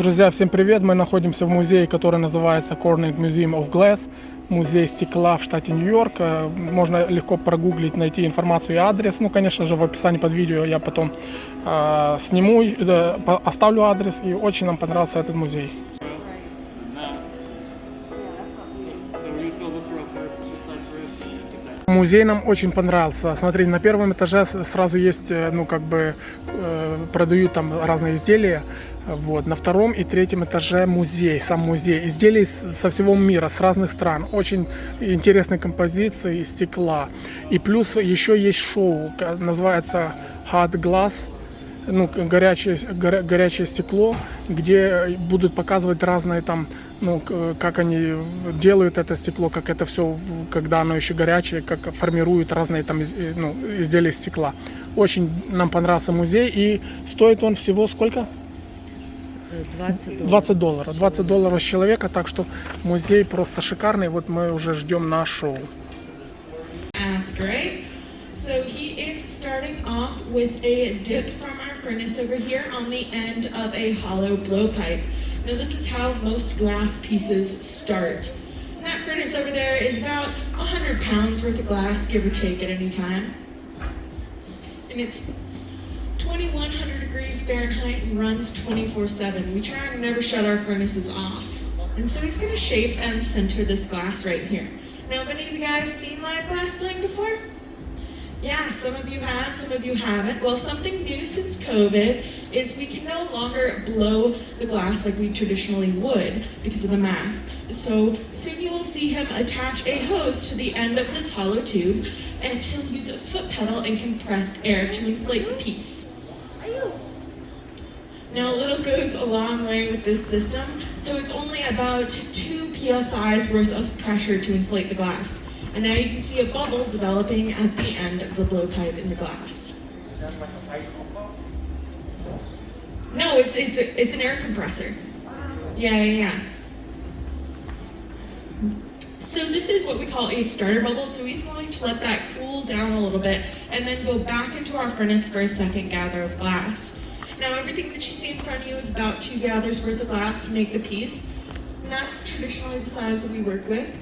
Друзья, всем привет! Мы находимся в музее, который называется Corning Museum of Glass, музей стекла в штате Нью-Йорк. Можно легко прогуглить, найти информацию и адрес. Ну, конечно же, в описании под видео я потом сниму, оставлю адрес. И очень нам понравился этот музей. Музей нам очень понравился. Смотрите, на первом этаже сразу есть, продают там разные изделия. Вот. На втором и третьем этаже музей, сам музей. Изделий со всего мира, с разных стран. Очень интересные композиции из стекла. И плюс еще есть шоу, называется Hot Glass. Горячее стекло, где будут показывать разные там, как они делают это стекло, как это все, когда оно еще горячее, как формируют разные там, изделия из стекла. Очень нам понравился музей, и стоит он всего сколько? $20. $20 с человека, так что музей просто шикарный. Вот мы уже ждем на шоу. So he is starting off with a dip from our furnace over here on the end of a hollow blowpipe. Now this is how most glass pieces start. And that furnace over there is about 100 pounds worth of glass, give or take at any time. And it's 2100 degrees Fahrenheit and runs 24/7. We try and never shut our furnaces off. And so he's going to shape and center this glass right here. Now, have any of you guys seen live glass blowing before? Yeah, some of you have, some of you haven't. Well, something new since COVID is we can no longer blow the glass like we traditionally would because of the masks. So soon you will see him attach a hose to the end of this hollow tube, and he'll use a foot pedal and compressed air to inflate the piece. Now, a little goes a long way with this system, so it's only about 2 psi's worth of pressure to inflate the glass. And now you can see a bubble developing at the end of the blowpipe in the glass. No, it's an air compressor. Yeah. So this is what we call a starter bubble. So he's going to let that cool down a little bit and then go back into our furnace for a second gather of glass. Now everything that you see in front of you is about 2 gathers worth of glass to make the piece. And that's traditionally the size that we work with.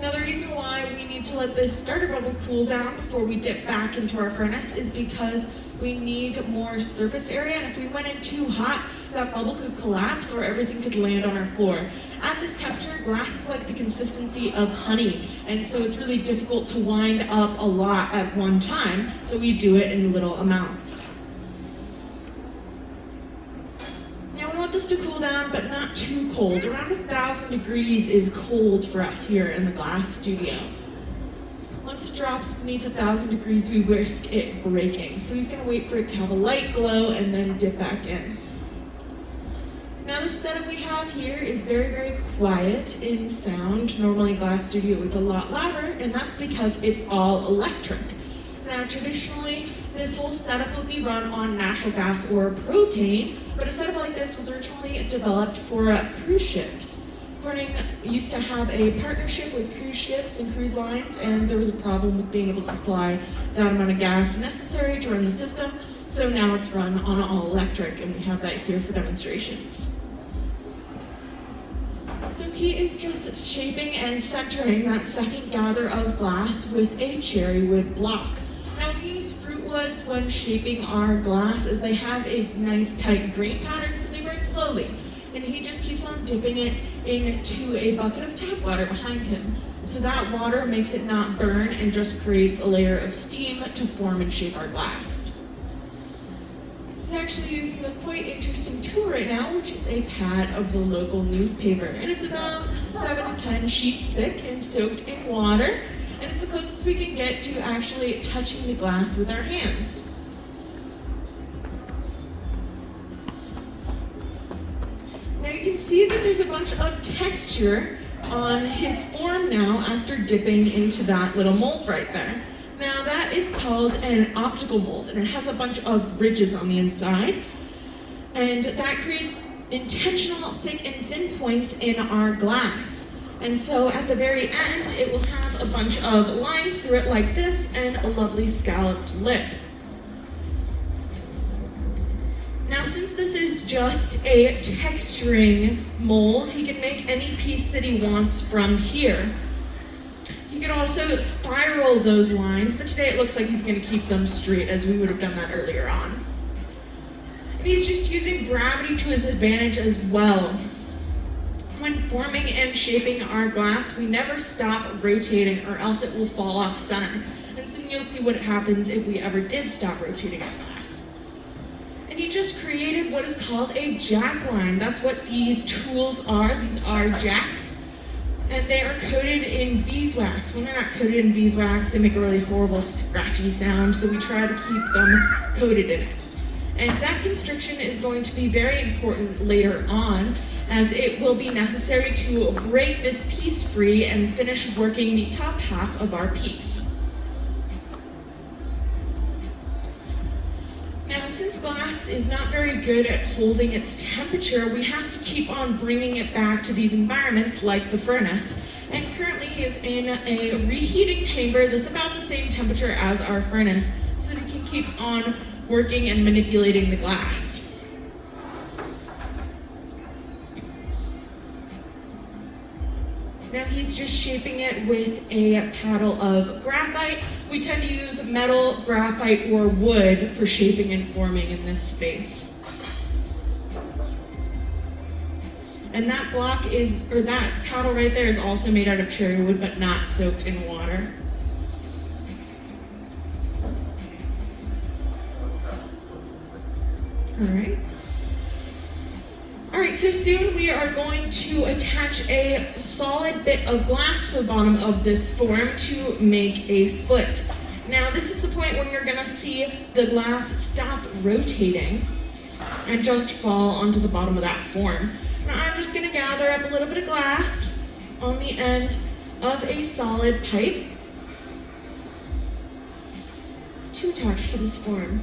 Now the reason why we need to let this starter bubble cool down before we dip back into our furnace is because we need more surface area, and if we went in too hot, that bubble could collapse or everything could land on our floor. At this temperature, glass is like the consistency of honey, and so it's really difficult to wind up a lot at one time, so we do it in little amounts. This to cool down, but not too cold. Around 1,000 degrees is cold for us here in the glass studio. Once it drops beneath 1,000 degrees, we risk it breaking. So he's going to wait for it to have a light glow and then dip back in. Now the setup we have here is very, very quiet in sound. Normally glass studio is a lot louder, and that's because it's all electric. Now traditionally, this whole setup would be run on natural gas or propane, but a setup like this was originally developed for cruise ships. Corning used to have a partnership with cruise ships and cruise lines, and there was a problem with being able to supply that amount of gas necessary to run the system, so now it's run on all electric, and we have that here for demonstrations. So he is just shaping and centering that second gather of glass with a cherry wood block. Now we use fruit woods when shaping our glass as they have a nice tight grain pattern, so they burn slowly. And he just keeps on dipping it into a bucket of tap water behind him. So that water makes it not burn and just creates a layer of steam to form and shape our glass. He's actually using a quite interesting tool right now, which is a pad of the local newspaper. And it's about 7 to 10 sheets thick and soaked in water. And it's the closest we can get to actually touching the glass with our hands. Now you can see that there's a bunch of texture on his form now after dipping into that little mold right there. Now that is called an optical mold, and it has a bunch of ridges on the inside. And that creates intentional thick and thin points in our glass. And so at the very end, it will have a bunch of lines through it like this and a lovely scalloped lip. Now since this is just a texturing mold, he can make any piece that he wants from here. He could also spiral those lines, but today it looks like he's going to keep them straight as we would have done that earlier on. And he's just using gravity to his advantage as well. When forming and shaping our glass, we never stop rotating or else it will fall off center. And soon you'll see what happens if we ever did stop rotating our glass. And he just created what is called a jack line. That's what these tools are. These are jacks. And they are coated in beeswax. When they're not coated in beeswax, they make a really horrible scratchy sound, so we try to keep them coated in it. And that constriction is going to be very important later on, as it will be necessary to break this piece free and finish working the top half of our piece. Now, since glass is not very good at holding its temperature, we have to keep on bringing it back to these environments like the furnace. And currently he is in a reheating chamber that's about the same temperature as our furnace, so that we can keep on working and manipulating the glass. Now he's just shaping it with a paddle of graphite. We tend to use metal, graphite, or wood for shaping and forming in this space. And that block is, or that paddle right there is also made out of cherry wood, but not soaked in water. All right, so soon we are going to attach a solid bit of glass to the bottom of this form to make a foot. Now, this is the point when you're gonna see the glass stop rotating and just fall onto the bottom of that form. Now, I'm just gonna gather up a little bit of glass on the end of a solid pipe to attach to this form.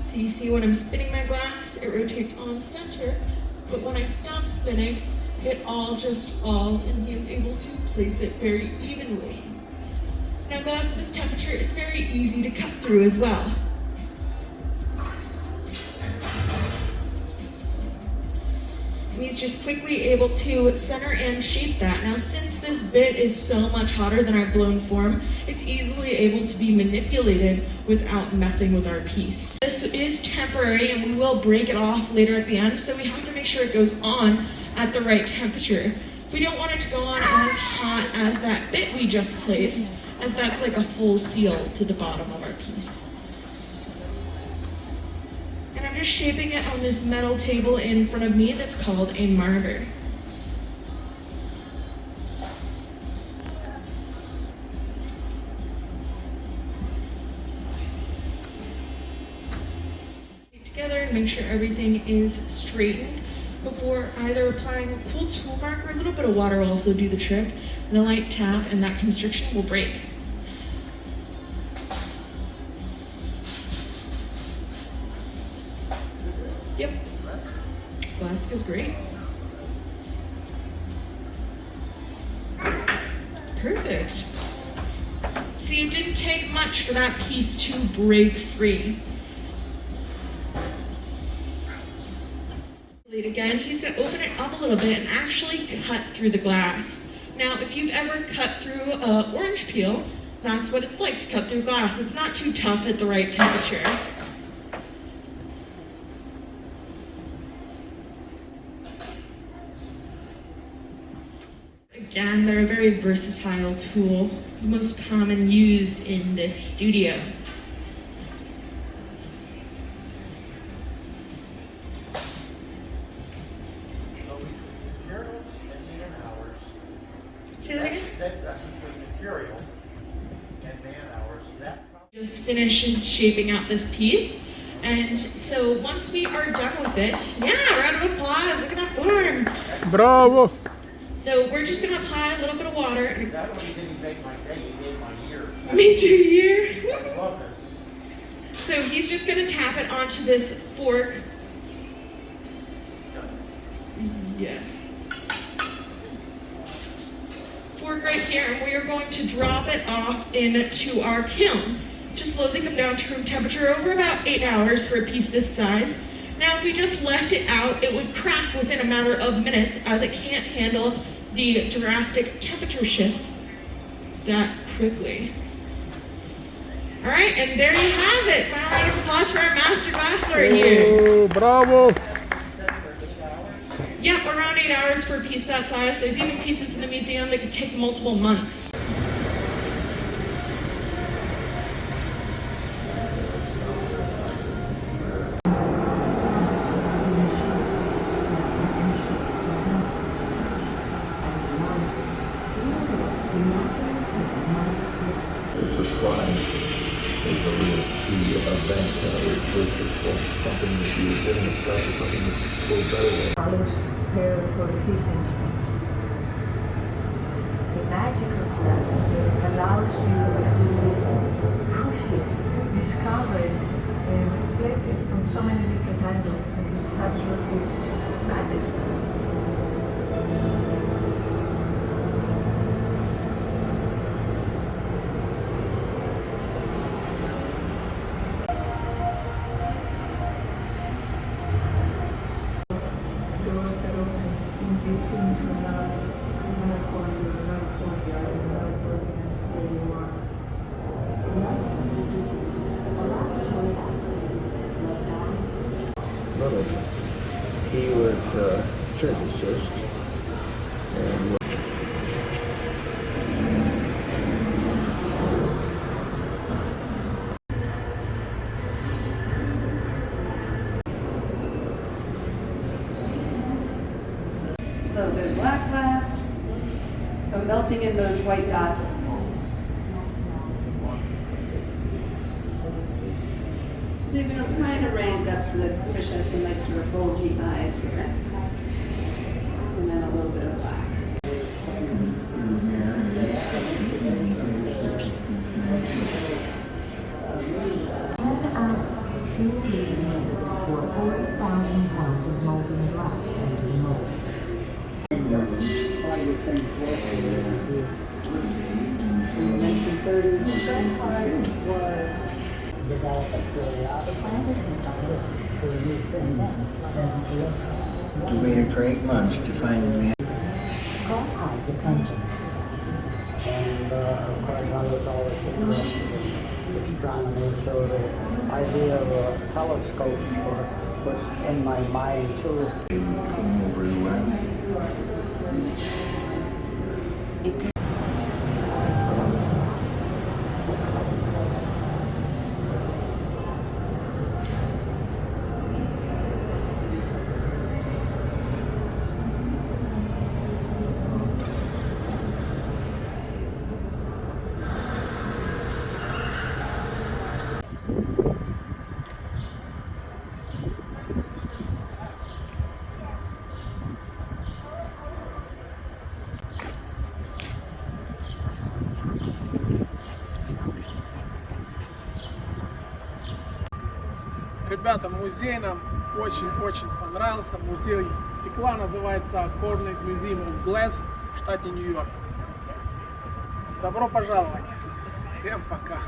So you see when I'm spinning my glass, it rotates on center, but when I stop spinning, it all just falls and he is able to place it very evenly. Now, glass at this temperature is very easy to cut through as well. And he's just quickly able to center and shape that. Now, since this bit is so much hotter than our blown form, it's easily able to be manipulated without messing with our piece. This is temporary and we will break it off later at the end, so we have to make sure it goes on at the right temperature. We don't want it to go on as hot as that bit we just placed, as that's like a full seal to the bottom of our piece. And I'm just shaping it on this metal table in front of me that's called a martyr. Together and make sure everything is straightened before either applying a cool tool mark or a little bit of water will also do the trick, and a light tap and that constriction will break. Yep, glass feels great. Perfect. See, it didn't take much for that piece to break free. Again, he's going to open it up a little bit and actually cut through the glass. Now, if you've ever cut through an orange peel, that's what it's like to cut through glass. It's not too tough at the right temperature. Again, they're a very versatile tool, the most common used in this studio. Say that again? That's the material and man hours. Just finishes shaping out this piece. And so once we are done with it, yeah, round of applause, look at that form. Bravo! So we're just gonna apply a little bit of water. That one didn't make my day, he made my year. Made your year. I love this. So he's just gonna tap it onto this fork. Yeah. Fork right here, and we are going to drop it off into our kiln to slowly come down to room temperature over about 8 hours for a piece this size. Now, if we just left it out, it would crack within a matter of minutes as it can't handle the drastic temperature shifts that quickly. All right, and there you have it. Final round of applause for our master glassware here. Oh, bravo! Yep, around 8 hours for a piece that size. There's even pieces in the museum that could take multiple months. It's a crime. It's a real key event and a research for something that you did in the past or something that's so better. Colors pair for this instance. The magic of glasses allows you to push it, discover it, and reflect it from so many different angles, and it's absolutely magic. He was a physicist and A little bit of black glass, so melting in those white dots. They've been kind of raised up so that the fish has some nice sort of bulgy eyes here. And then a little bit of black. Asked 2 liters for 40,000 pounds of molten glass and remold. In the 1930s, that part was Develop a periodic plan is conducted for use and then We waited for 8 months to find the man. call I's attention. And of course, I was always interested in astronomy, so the idea of telescopes was in my mind too. Ребята, музей нам очень-очень понравился. Музей стекла называется Corning Museum of Glass в штате Нью-Йорк. Добро пожаловать. Всем пока.